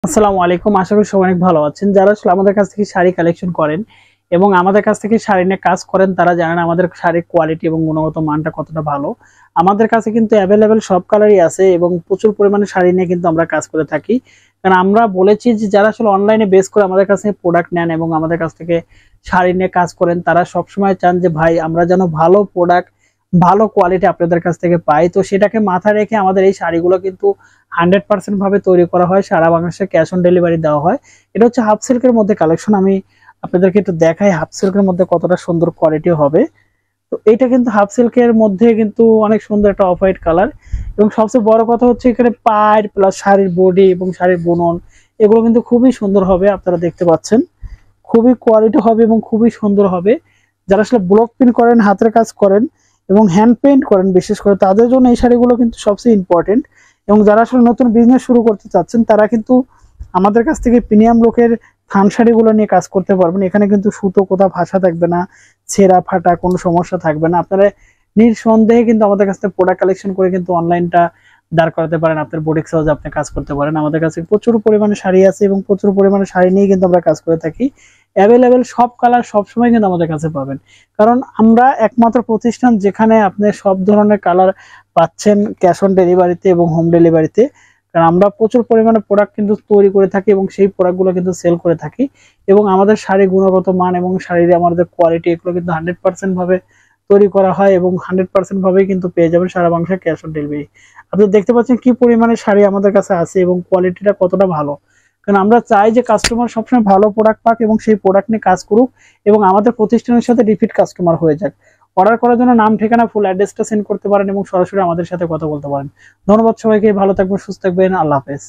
আসসালামু আলাইকুম। আশা করি সবাই অনেক ভালো আছেন। যারা আসলে আমাদের কাছ থেকে শাড়ি কালেকশন করেন এবং আমাদের কাছ থেকে শাড়ি নিয়ে কাজ করেন তারা জানেন আমাদের শাড়ির কোয়ালিটি এবং গুণগত মানটা কতটা ভালো। আমাদের কাছে কিন্তু অ্যাভেলেবেল সব কালারই আছে এবং প্রচুর পরিমাণে শাড়ি নিয়ে কিন্তু আমরা কাজ করে থাকি। কারণ আমরা বলেছি যে যারা আসলে অনলাইনে বেস করে আমাদের কাছ থেকে প্রোডাক্ট নেন এবং আমাদের কাছ থেকে শাড়ি নিয়ে কাজ করেন তারা সবসময় চান যে ভাই আমরা যেন ভালো প্রোডাক্ট ভালো কোয়ালিটি আপনাদের কাছ থেকে পাই। তো সেটাকে মাথায় রেখে আমাদের এই শাড়িগুলো কিন্তু 100% ভাবে তৈরি করা হয়, সারা বাংলাদেশে ক্যাশ অন ডেলিভারি দেওয়া হয়। এটা হচ্ছে হাফ সিল্কের মধ্যে কালেকশন। আমি আপনাদেরকে একটু দেখাই হাফ সিল্কের মধ্যে কতটা সুন্দর কোয়ালিটি হবে। তো এটা কিন্তু হাফ সিল্কের মধ্যে কিন্তু অনেক সুন্দর একটা অফ হোয়াইট কালার এবং সবচেয়ে বড় কথা হচ্ছে এখানে পাড় প্লাস শাড়ির বডি এবং শাড়ির বুনন এগুলো কিন্তু খুবই সুন্দর হবে। আপনারা দেখতে পাচ্ছেন খুবই কোয়ালিটি হবে এবং খুবই সুন্দর হবে। যারা আসলে ব্লক প্রিন্ট করেন, হাতের কাজ করেন এবং হ্যান্ড পেইন্ট করেন বিশেষ করে তাদের জন্য এই শাড়িগুলো কিন্তু সবচেয়ে ইম্পর্টেন্ট। এবং যারা আসলে নতুন বিজনেস শুরু করতে চাচ্ছেন তারা কিন্তু আমাদের কাছ থেকে প্রিমিয়াম লোকের থান শাড়িগুলো নিয়ে কাজ করতে পারবেন। এখানে কিন্তু সুতো কোথাও ভাষা থাকবে না, ছেঁড়া ফাটা কোনো সমস্যা থাকবে না। আপনারা নিঃসন্দেহে কিন্তু আমাদের কাছ থেকে প্রোডাক্ট কালেকশন করে কিন্তু অনলাইনটা দাঁড় করাতে পারেন, আপনার বুটিক হাউসে আপনি কাজ করতে পারেন। আমাদের কাছে প্রচুর পরিমাণে শাড়ি আছে এবং প্রচুর পরিমাণে শাড়ি নিয়ে কিন্তু আমরা কাজ করে থাকি। অ্যাভেলেবেল সব কালার সবসময় কিন্তু আমাদের কাছে পাবেন, কারণ আমরা একমাত্র প্রতিষ্ঠান যেখানে আপনি সব ধরনের কালার পাচ্ছেন ক্যাশ অন ডেলিভারিতে এবং হোম ডেলিভারিতে। কারণ আমরা প্রচুর পরিমাণে প্রোডাক্ট কিন্তু তৈরি করে থাকি এবং সেই প্রোডাক্টগুলো কিন্তু সেল করে থাকি। এবং আমাদের শাড়ি গুণগত মান এবং শাড়ির আমাদের কোয়ালিটি এগুলো কিন্তু 100% ভাবে তৈরি করা হয় এবং 100% ভাবেই কিন্তু পেয়ে যাবেন সারা বাংলাদেশে ক্যাশ অন ডেলিভারি। আপনি দেখতে পাচ্ছেন কি পরিমাণে শাড়ি আমাদের কাছে আছে এবং কোয়ালিটিটা কতটা ভালো। কারণ আমরা চাই যে কাস্টমার সবসময় ভালো প্রোডাক্ট পাক এবং সেই প্রোডাক্ট নিয়ে কাজ করুক এবং আমাদের প্রতিষ্ঠানের সাথে রিপিট কাস্টমার হয়ে যাক। অর্ডার করার জন্য নাম, ঠিকানা, ফুল অ্যাড্রেসটা সেন্ড করতে পারেন এবং সরাসরি আমাদের সাথে কথা বলতে পারেন। ধন্যবাদ সবাইকে। ভালো থাকবেন, সুস্থ থাকবেন। আল্লাহ হাফেজ।